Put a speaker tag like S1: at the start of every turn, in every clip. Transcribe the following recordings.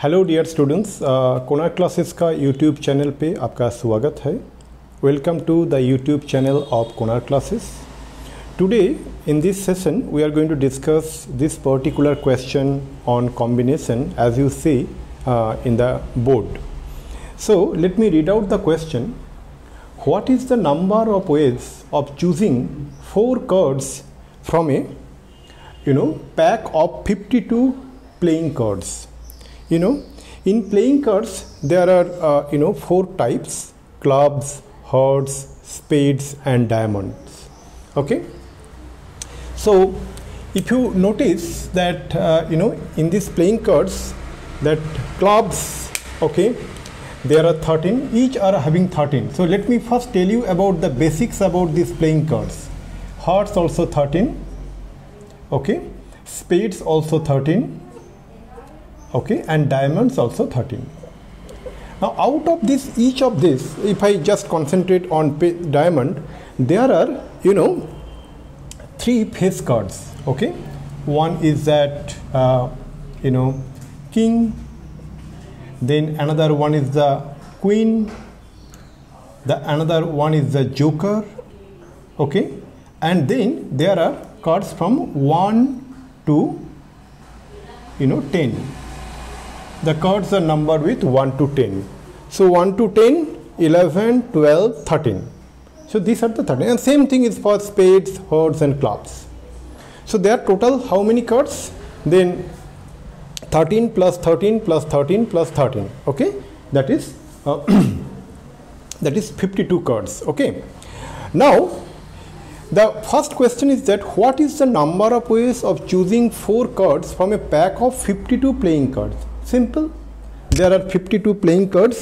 S1: Hello dear students, Konark classes का YouTube channel पे आपका स्वागत है। Welcome to the YouTube channel of Konark classes. Today in this session we are going to discuss this particular question on combination as you see in the board. So let me read out the question. What is the number of ways of choosing 4 cards from a pack of 52 playing cards? In playing cards there are 4 types: clubs, hearts, spades and diamonds. Okay, so if you notice that in these playing cards, that clubs, okay, there are 13, each are having 13. So let me first tell you about the basics about these playing cards. Hearts also 13, okay, spades also 13, okay, and diamonds also 13. Now out of this, each of this, if I just concentrate on diamond, there are 3 face cards. Okay, one is that king, then another one is the queen, another one is the joker, okay, and then there are cards from 1 to 10. The cards are numbered with 1 to 10. So 1 to 10, 11, 12, 13. So these are the 13. And same thing is for spades, hearts and clubs. So there are total how many cards? Then 13 plus 13 plus 13 plus 13. Okay, that is that is 52 cards. Okay. Now the first question is that what is the number of ways of choosing 4 cards from a pack of 52 playing cards? Simple. There are 52 playing cards.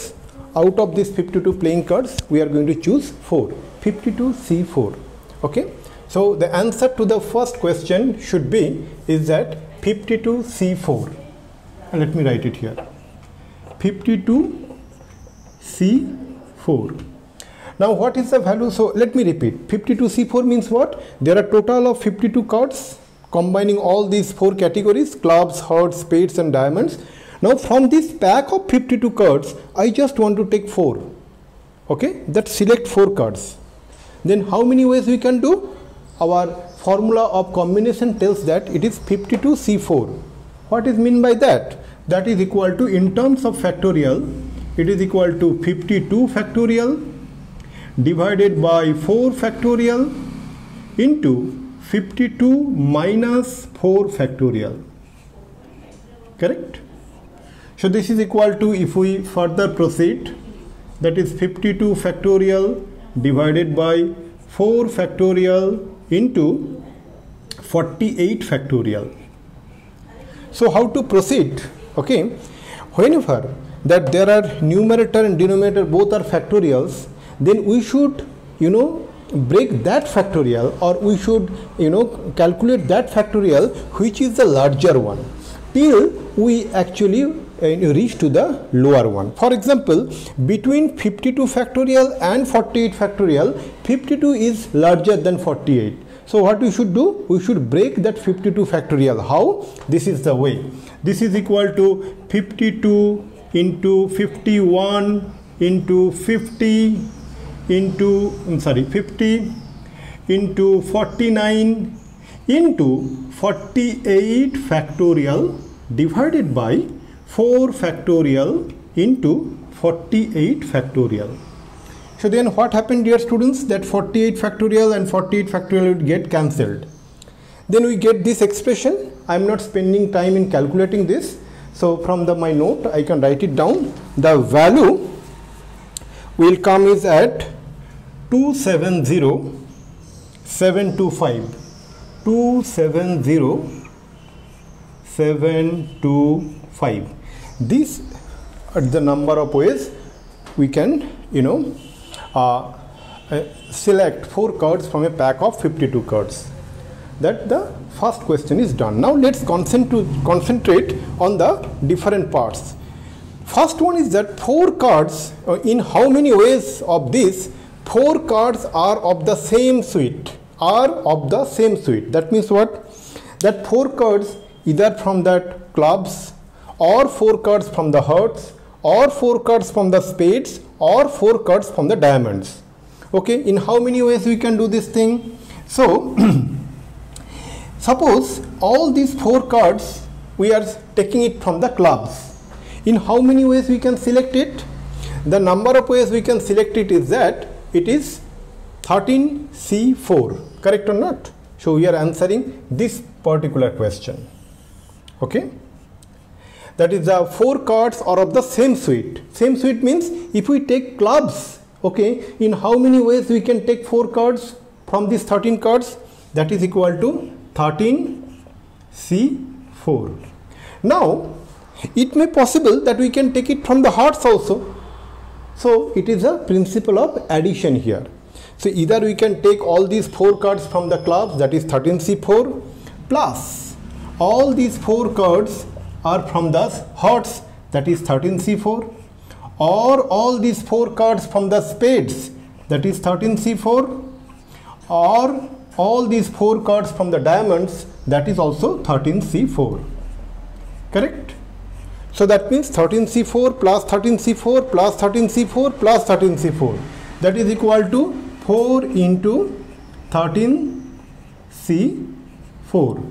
S1: Out of these 52 playing cards, we are going to choose 4. 52C4. Okay. So the answer to the first question should be is that 52C4. And let me write it here. 52C4. Now what is the value? So let me repeat. 52C4 means what? There are total of 52 cards combining all these 4 categories: clubs, hearts, spades and diamonds. Now from this pack of 52 cards, I just want to take 4. Okay, that select 4 cards. Then how many ways we can do? Our formula of combination tells that it is 52C4. What is mean by that? That is equal to, in terms of factorial, it is equal to 52 factorial divided by 4 factorial into 52 minus 4 factorial. Correct? So this is equal to, if we further proceed, that is 52 factorial divided by 4 factorial into 48 factorial. So how to proceed? Okay, whenever that there are numerator and denominator both are factorials, then we should break that factorial, or we should calculate that factorial which is the larger one, till we actually reach to the lower one. For example, between 52 factorial and 48 factorial, 52 is larger than 48. So what we should do? We should break that 52 factorial. How? This is the way. This is equal to 52 into 51 into 50 into 50 into 49 into 48 factorial divided by 4 factorial into 48 factorial. So then what happened, dear students? That 48 factorial and 48 factorial would get cancelled. Then we get this expression. I am not spending time in calculating this. So from my note, I can write it down. The value will come is at 270,725. 270,725. These are the number of ways we can select 4 cards from a pack of 52 cards. That the first question is done. Now let's concentrate on the different parts. First one is that 4 cards, in how many ways of this 4 cards are of the same suite, That means what? That 4 cards either from that clubs or 4 cards from the hearts, or 4 cards from the spades, or 4 cards from the diamonds. Okay, in how many ways we can do this thing? So suppose all these 4 cards we are taking it from the clubs. In how many ways we can select it? The number of ways we can select it is that it is 13C4, correct or not? So we are answering this particular question. Okay, that is the 4 cards are of the same suite. Same suite means if we take clubs, okay, in how many ways we can take 4 cards from these 13 cards? That is equal to 13C4. Now it may possible that we can take it from the hearts also. So it is a principle of addition here. So either we can take all these 4 cards from the clubs, that is 13C4, plus all these 4 cards are from the hearts, that is 13C4, or all these 4 cards from the spades, that is 13C4, or all these 4 cards from the diamonds, that is also 13C4, correct? So that means 13C4 plus 13C4 plus 13C4 plus 13C4, that is equal to 4 into 13C4.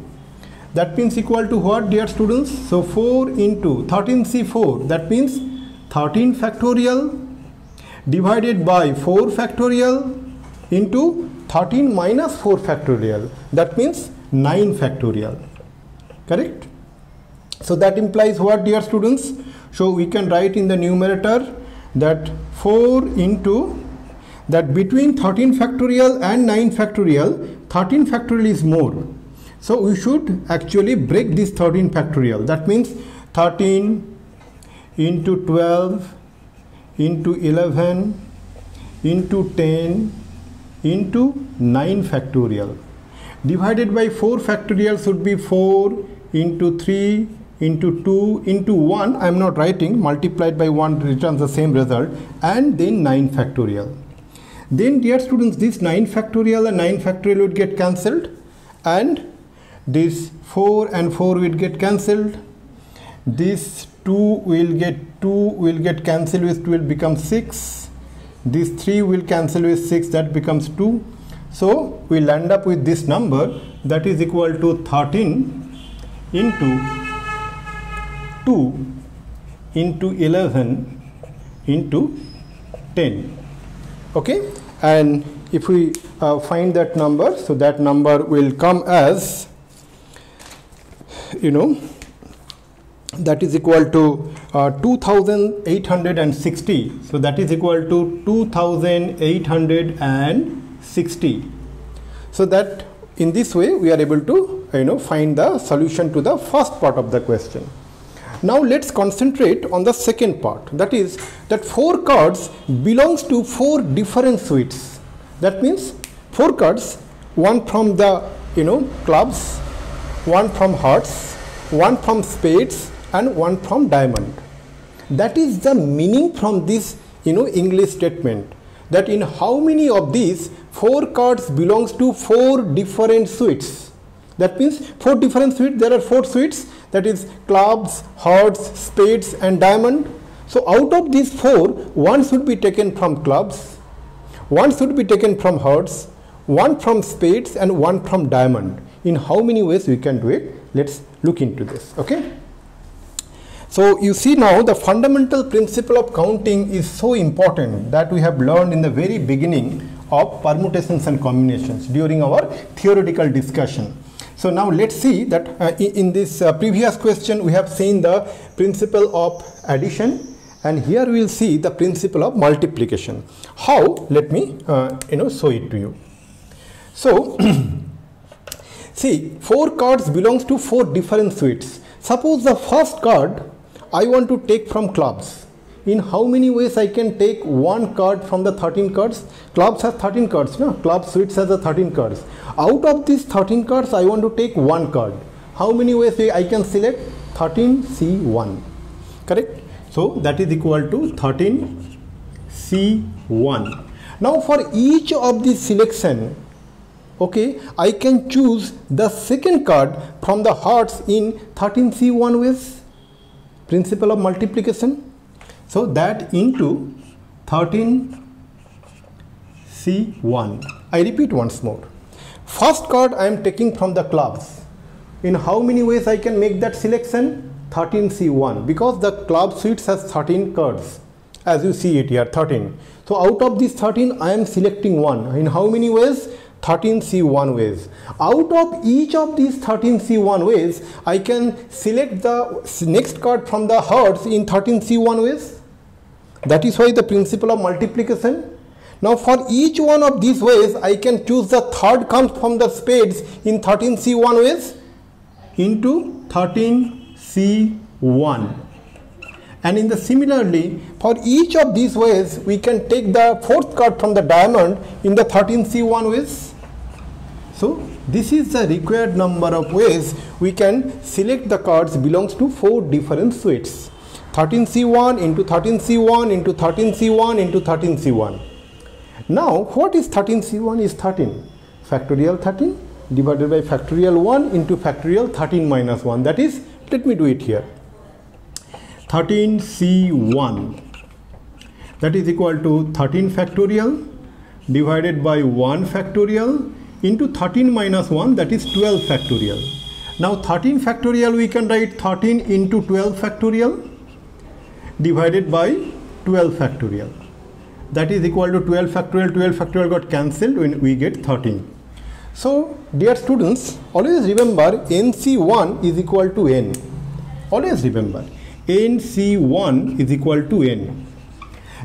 S1: That means equal to what, dear students? So 4 into 13C4, that means 13 factorial divided by 4 factorial into 13 minus 4 factorial, that means 9 factorial, correct? So that implies what, dear students? So we can write in the numerator that 4 into that between 13 factorial and 9 factorial, 13 factorial is more. So we should actually break this 13 factorial. That means 13 into 12 into 11 into 10 into 9 factorial divided by 4 factorial should be 4 into 3 into 2 into 1, I am not writing, multiplied by 1 returns the same result, and then 9 factorial. Then dear students, this 9 factorial and 9 factorial would get cancelled, and this 4 and 4 will get cancelled, this 2 will get cancelled with 2 will become 6, this 3 will cancel with 6, that becomes 2. So we will end up with this number, that is equal to 13 into 2 into 11 into 10. Okay, and if we find that number, so that number will come as, you know, that is equal to 2860. So that is equal to 2860. So that in this way we are able to, you know, find the solution to the first part of the question. Now let's concentrate on the second part, that is that 4 cards belongs to 4 different suites. That means 4 cards, one from the, you know, clubs, one from hearts, one from spades, and one from diamond. That is the meaning from this, you know, English statement, that in how many of these 4 cards belongs to 4 different suites. That means 4 different suites, there are 4 suites, that is clubs, hearts, spades, and diamond. So out of these 4, one should be taken from clubs, one should be taken from hearts, one from spades, and one from diamond. In how many ways we can do it? Let's look into this. Okay, so you see now the fundamental principle of counting is so important that we have learned in the very beginning of permutations and combinations during our theoretical discussion. So now let's see that in this previous question we have seen the principle of addition, and here we will see the principle of multiplication. How? Let me show it to you. So see, 4 cards belongs to 4 different suites. Suppose the first card I want to take from clubs. In how many ways I can take one card from the 13 cards? Clubs has 13 cards, no? Club suites has the 13 cards. Out of these 13 cards, I want to take one card. How many ways I can select? 13C1, correct? So that is equal to 13C1. Now for each of these selection, okay, I can choose the second card from the hearts in 13C1 ways. principle of multiplication. So that into 13C1. I repeat once more. First card I am taking from the clubs. In how many ways I can make that selection? 13C1, because the club suites has 13 cards, as you see it here, 13. So out of these 13 I am selecting one. In how many ways? 13C1 ways. Out of each of these 13C1 ways, I can select the next card from the hearts in 13C1 ways. That is why the principle of multiplication. Now for each one of these ways, I can choose the third comes from the spades in 13C1 ways into 13C1. And in the similarly, for each of these ways, we can take the fourth card from the diamond in the 13C1 ways. So this is the required number of ways we can select the cards belongs to 4 different suites. 13C1 into 13C1 into 13C1 into 13C1. Now what is 13C1 is 13. Factorial 13 divided by factorial 1 into factorial 13 minus 1. That is, let me do it here. 13C1, that is equal to 13 factorial divided by 1 factorial into 13 minus 1, that is 12 factorial. Now 13 factorial we can write 13 into 12 factorial divided by 12 factorial. That is equal to 12 factorial. 12 factorial got cancelled when we get 13. So dear students, always remember NC1 is equal to N. Always remember NC1 is equal to N.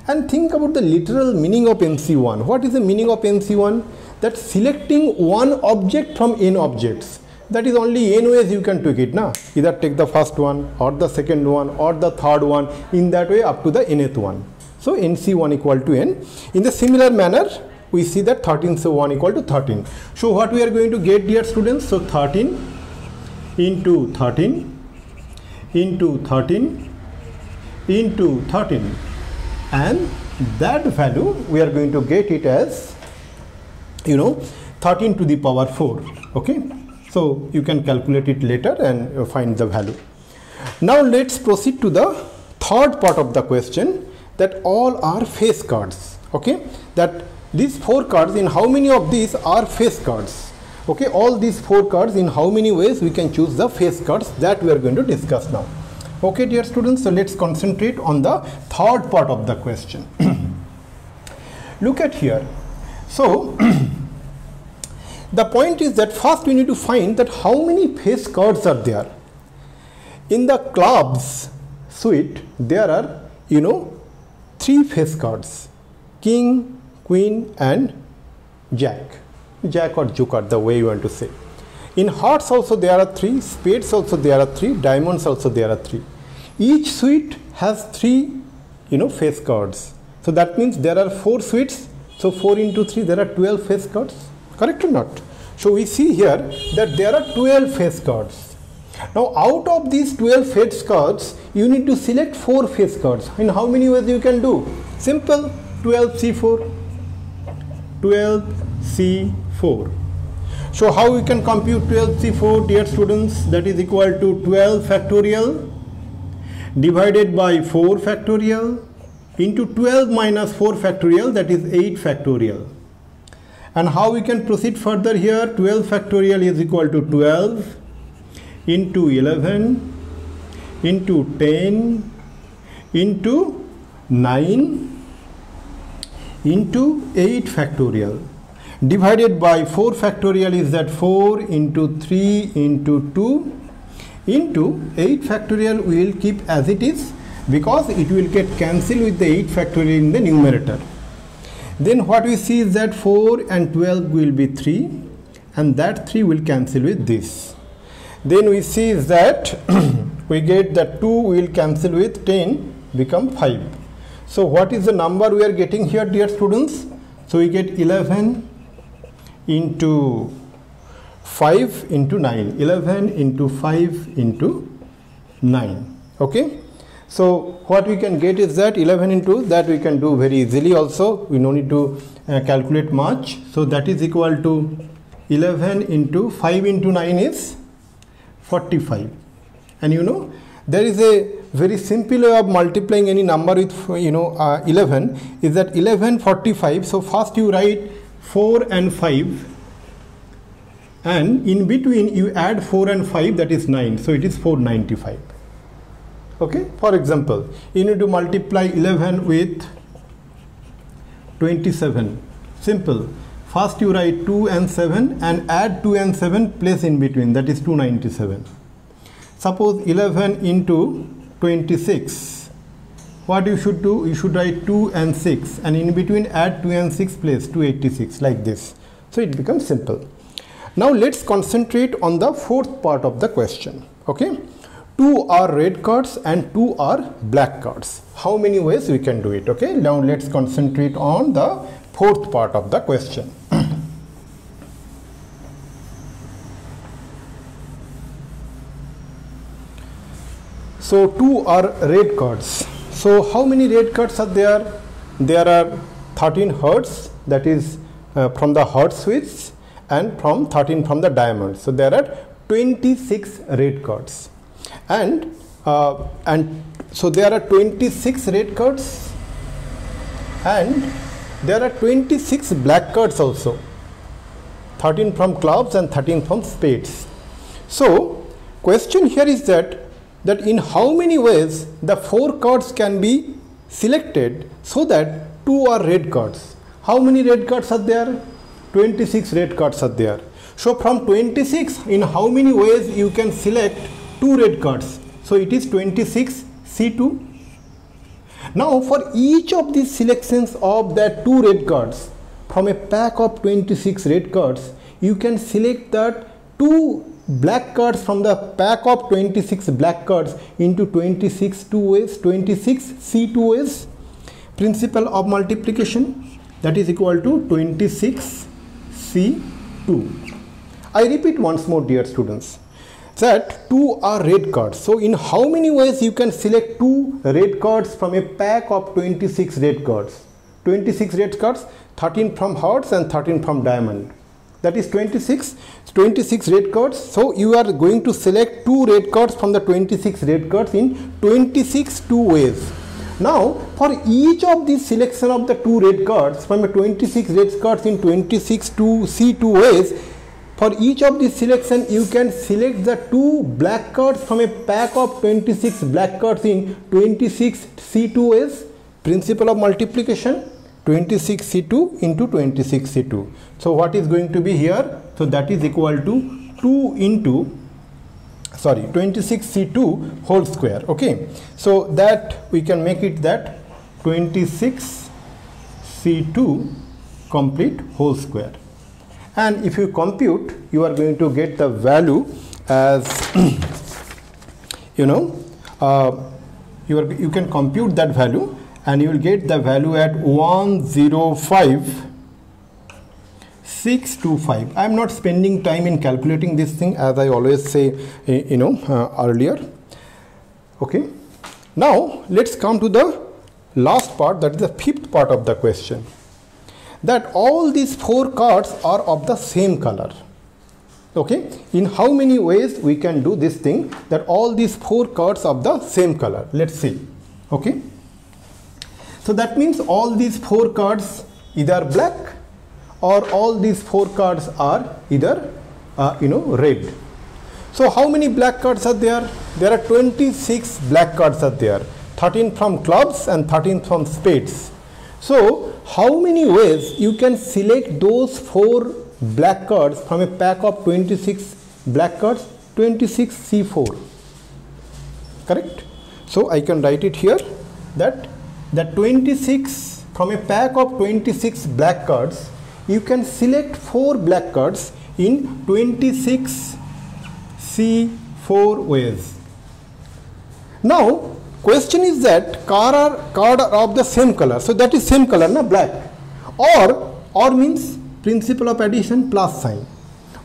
S1: And think about the literal meaning of NC1. What is the meaning of NC1? That selecting one object from N objects. That is only N ways you can take it. Either take the first one or the second one or the third one, in that way up to the nth one. So NC1 equal to N. In the similar manner, we see that 13C1 equal to 13. So what we are going to get, dear students? So 13 into 13 into 13 into 13, and that value we are going to get it as 13 to the power 4. Okay, so you can calculate it later and find the value. Now let's proceed to the third part of the question, that all are face cards. Okay, that these 4 cards, in how many of these are face cards? Okay, all these 4 cards, in how many ways we can choose the face cards, that we are going to discuss now. Okay, dear students, so let's concentrate on the third part of the question. Look at here. So the point is that first we need to find that how many face cards are there. In the clubs suite, there are 3 face cards: king, queen and jack or joker, the way you want to say. In hearts also there are 3, spades also there are 3, diamonds also there are 3. Each suite has 3 face cards. So that means there are 4 suites. So 4 into 3, there are 12 face cards. Correct or not? So we see here that there are 12 face cards. Now out of these 12 face cards, you need to select 4 face cards. In how many ways you can do? Simple, 12C4. 12C4. So how we can compute 12C4, dear students? That is equal to 12 factorial divided by 4 factorial into 12 minus 4 factorial, that is 8 factorial. And how we can proceed further here? 12 factorial is equal to 12 into 11 into 10 into 9 into 8 factorial divided by 4 factorial is that 4 into 3 into 2 into 8 factorial we will keep as it is, because it will get cancelled with the 8 factorial in the numerator. Then what we see is that 4 and 12 will be 3, and that 3 will cancel with this. Then we see is that we get that 2 will cancel with 10, become 5. So what is the number we are getting here, dear students? So we get 11 into 5 into 9. 11 into 5 into 9. Okay. So what we can get is that 11 into that we can do very easily also. We no need to calculate much. So that is equal to 11 into 5 into 9 is 45. And there is a very simple way of multiplying any number with 11 is that 11 45. So first you write 4 and 5, and in between you add 4 and 5, that is 9, so it is 495. Okay, for example, you need to multiply 11 with 27. Simple. First you write 2 and 7 and add 2 and 7, place in between, that is 297. Suppose 11 into 26. What you should do? You should write 2 and 6 and in between add 2 and 6, place 286, like this. So it becomes simple. Now let's concentrate on the fourth part of the question. Okay, 2 are red cards and 2 are black cards. How many ways we can do it? Okay, now let's concentrate on the fourth part of the question. So 2 are red cards. So how many red cards are there? There are 13 hearts, that is from the heart switch, and from 13 from the diamond. So there are 26 red cards, and so there are 26 red cards, and there are 26 black cards also. 13 from clubs and 13 from spades. So question here is that in how many ways the 4 cards can be selected so that 2 are red cards. How many red cards are there? 26 red cards are there. So from 26, in how many ways you can select 2 red cards? So it is 26 C2. Now for each of these selections of that 2 red cards from a pack of 26 red cards, you can select that 2 black cards from the pack of 26 black cards into 26 2 ways, 26 C2 ways. Principle of multiplication, that is equal to 26 C2. I repeat once more, dear students, that 2 are red cards. So in how many ways you can select 2 red cards from a pack of 26 red cards? 26 red cards, 13 from hearts and 13 from diamond. That is 26 red cards. So you are going to select 2 red cards from the 26 red cards in 26 2 ways. Now for each of these selection of the 2 red cards from a 26 red cards in 26 2 C2 ways, for each of these selection you can select the 2 black cards from a pack of 26 black cards in 26 C2 ways. Principle of multiplication, 26 C2 into 26 C2. So what is going to be here? So that is equal to 26 C2 whole square. Okay, so that we can make it that 26 C2 complete whole square. And if you compute, you are going to get the value as you can compute that value, and you will get the value at 105,625. I am not spending time in calculating this thing, as I always say earlier. Okay, now let's come to the last part, that is the fifth part of the question, that all these 4 cards are of the same color. Okay, in how many ways we can do this thing, that all these 4 cards of the same color? Let's see. Okay, so that means all these 4 cards either black or all these 4 cards are either red. So how many black cards are there? There are 26 black cards are there, 13 from clubs and 13 from spades. So how many ways you can select those 4 black cards from a pack of 26 black cards? 26 C4, correct? So I can write it here, that the 26 from a pack of 26 black cards, you can select 4 black cards in 26 C4 ways. Now question is that card are of the same color, so that is same color, na, black, or means principle of addition plus sign,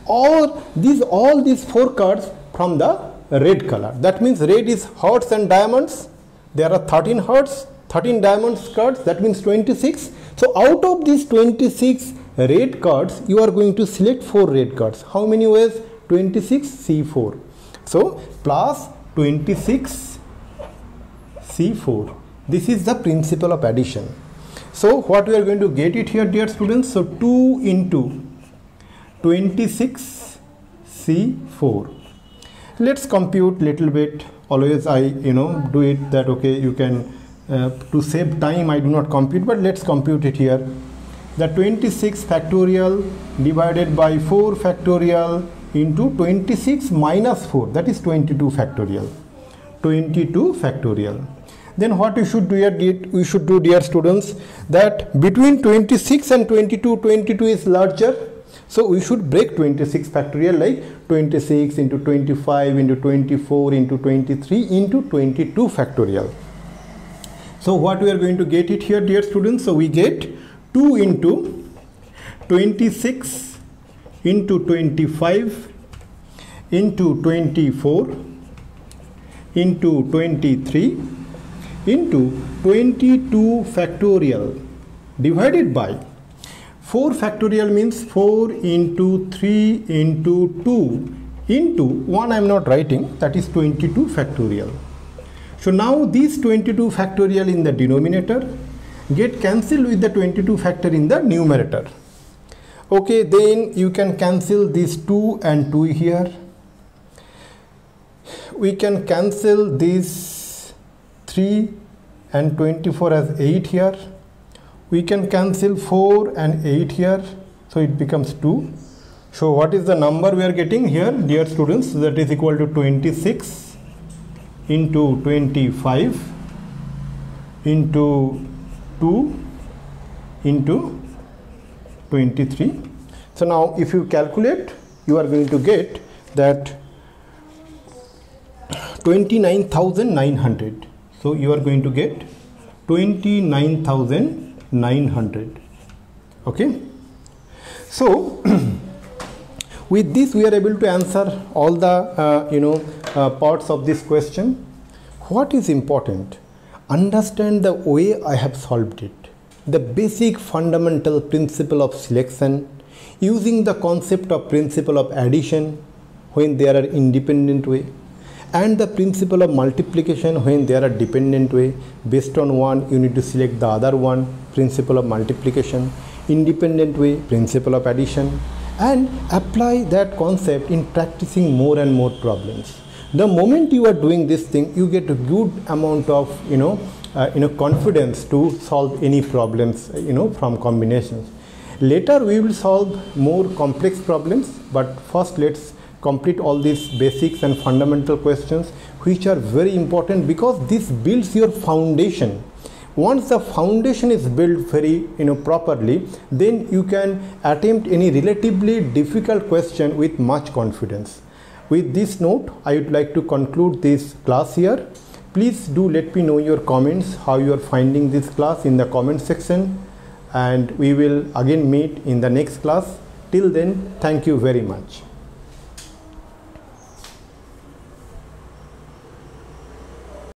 S1: or all these 4 cards from the red color. That means red is hearts and diamonds. There are 13 hearts, 13 diamonds cards, that means 26. So out of these 26 red cards, you are going to select 4 red cards. How many ways? 26 C4. So plus 26 C4. This is the principle of addition. So what we are going to get it here, dear students? So 2 into 26 C4. Let's compute little bit. Always I do it that, okay, you can to save time I do not compute, but let's compute it here. The 26 factorial divided by 4 factorial into 26 minus 4, that is 22 factorial. 22 factorial. Then what we should do here, we should do, dear students, that between 26 and 22, 22 is larger. So we should break 26 factorial, like 26 into 25 into 24 into 23 into 22 factorial. So what we are going to get it here, dear students? So we get 2 into 26 into 25 into 24 into 23 into 22 factorial divided by 4 factorial means 4 into 3 into 2 into 1 I am not writing, that is 22 factorial. So now these 22 factorial in the denominator get cancelled with the 22 factor in the numerator. Okay, then you can cancel these 2 and 2 here. We can cancel this 3 and 24 as 8 here. We can cancel 4 and 8 here, so it becomes 2. So what is the number we are getting here, dear students? That is equal to 26 into 25 into 2 into 23. So now if you calculate, you are going to get that 29,900. So you are going to get 29,900. Okay. So with this we are able to answer all the parts of this question. What is important? Understand the way I have solved it. The basic fundamental principle of selection using the concept of principle of addition when there are independent way, and the principle of multiplication when there are dependent way. Based on one you need to select the other one, principle of multiplication, independent way, principle of addition, and apply that concept in practicing more and more problems. The moment you are doing this thing, you get a good amount of confidence to solve any problems from combinations. Later we will solve more complex problems, but first let's complete all these basics and fundamental questions, which are very important because this builds your foundation. Once the foundation is built very properly, then you can attempt any relatively difficult question with much confidence. With this note, I would like to conclude this class here. Please do let me know your comments, how you are finding this class in the comment section, and we will again meet in the next class. Till then, thank you very much.